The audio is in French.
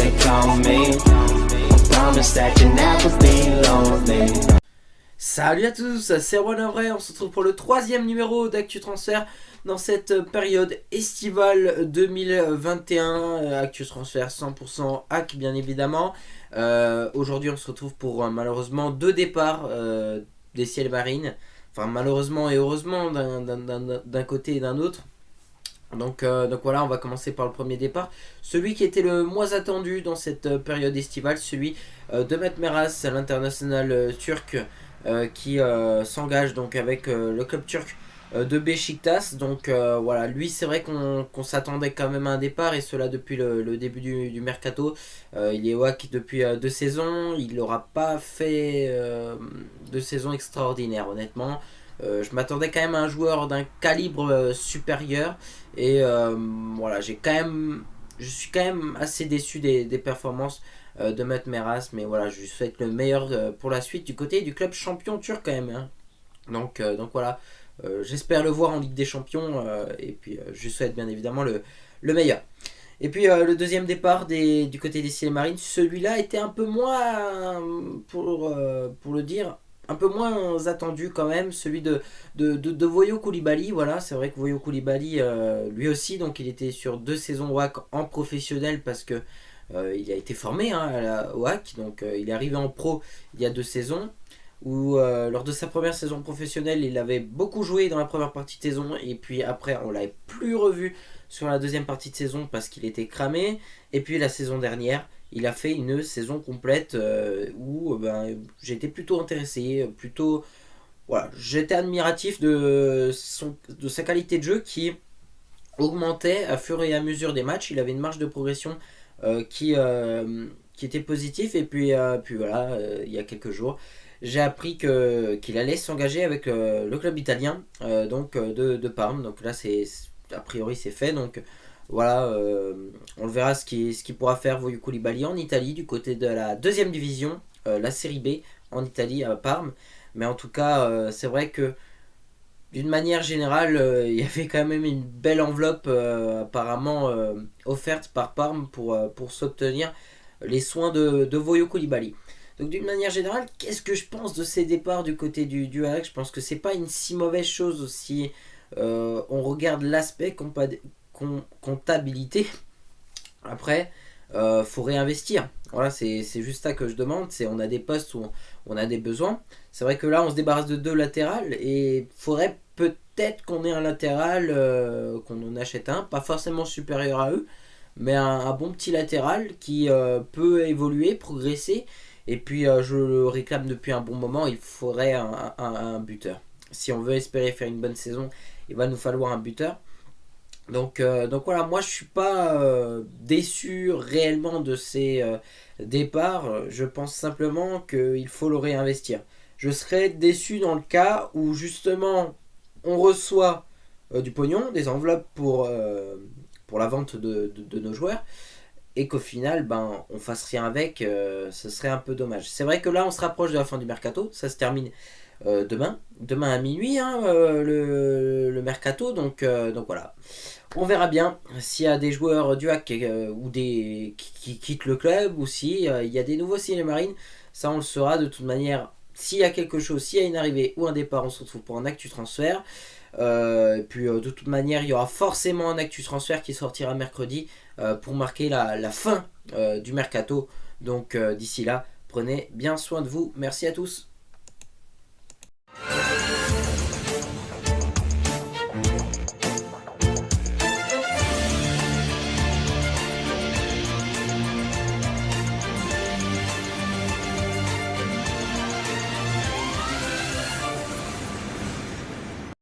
they call me. Promise that you never be lonely. Salut à tous, c'est Erwan Vrai, on se retrouve pour le troisième numéro d'Actu Transfert dans cette période estivale 2021. Actu Transfert 100% hack bien évidemment. Aujourd'hui on se retrouve pour malheureusement deux départs des Ciels Marines. Enfin malheureusement et heureusement d'un côté et d'un autre. Donc voilà, on va commencer par le premier départ. Celui qui était le moins attendu dans cette période estivale, celui de Mehmet Meras, l'international turc qui s'engage donc avec le club turc de Beşiktaş. Donc voilà, lui c'est vrai qu'on s'attendait quand même à un départ, et cela depuis le début du mercato. Il est au HAC depuis 2 saisons, il n'aura pas fait 2 saisons extraordinaires honnêtement. Je m'attendais quand même à un joueur d'un calibre supérieur, et voilà, je suis quand même assez déçu des performances de Mehmet Meras, mais voilà, je lui souhaite le meilleur pour la suite du côté du club champion turc quand même, hein. Donc voilà, j'espère le voir en Ligue des Champions, et puis je lui souhaite bien évidemment le meilleur. Et puis le deuxième départ du côté des Ciels Marines, celui-là était un peu moins, pour le dire, un peu moins attendu quand même, celui de Voyo Koulibaly. Voilà, c'est vrai que Voyo Koulibaly, lui aussi, donc il était sur 2 saisons WAC en professionnel, parce que il a été formé à la WAC, donc il est arrivé en pro il y a 2 saisons, où lors de sa première saison professionnelle, il avait beaucoup joué dans la première partie de saison, et puis après on l'avait plus revu sur la deuxième partie de saison parce qu'il était cramé. Et puis la saison dernière, il a fait une saison complète où j'étais plutôt intéressé, voilà, j'étais admiratif de sa qualité de jeu qui augmentait à fur et à mesure des matchs. Il avait une marge de progression qui était positive. Et puis voilà, il y a quelques jours, j'ai appris qu'il allait s'engager avec le club italien de Parme. Donc là, a priori c'est fait. Donc voilà, on verra ce qu'il pourra faire Voyo Koulibaly en Italie, du côté de la deuxième division, la série B en Italie à Parme. Mais en tout cas, c'est vrai que d'une manière générale, il y avait quand même une belle enveloppe apparemment offerte par Parme pour s'obtenir les soins de Voyo Koulibaly. Donc d'une manière générale, qu'est-ce que je pense de ces départs du côté du Ajax? Je pense que c'est pas une si mauvaise chose si on regarde l'aspect comptabilité. Après, faut réinvestir. Voilà, c'est juste ça que je demande. On a des postes où on a des besoins. C'est vrai que là, on se débarrasse de 2 latérales, et faudrait peut-être qu'on ait un latéral, qu'on en achète un, pas forcément supérieur à eux, mais un bon petit latéral qui peut évoluer, progresser. Et puis je le réclame depuis un bon moment, il faudrait un buteur. Si on veut espérer faire une bonne saison, il va nous falloir un buteur. Donc voilà, moi je suis pas déçu réellement de ces départs. Je pense simplement qu'il faut le réinvestir. Je serais déçu dans le cas où justement on reçoit du pognon, des enveloppes pour la vente de nos joueurs, et qu'au final on fasse rien avec. Ce serait un peu dommage. C'est vrai que là on se rapproche de la fin du mercato, ça se termine demain à minuit, le mercato. Donc voilà, on verra bien s'il y a des joueurs du HAC ou qui quittent le club, ou si il y a des nouveaux Ciels Marines. Ça on le saura de toute manière. S'il y a quelque chose, s'il y a une arrivée ou un départ, on se retrouve pour un actu transfert. Puis de toute manière, il y aura forcément un actu transfert qui sortira mercredi pour marquer la fin du mercato. Donc d'ici là, prenez bien soin de vous. Merci à tous.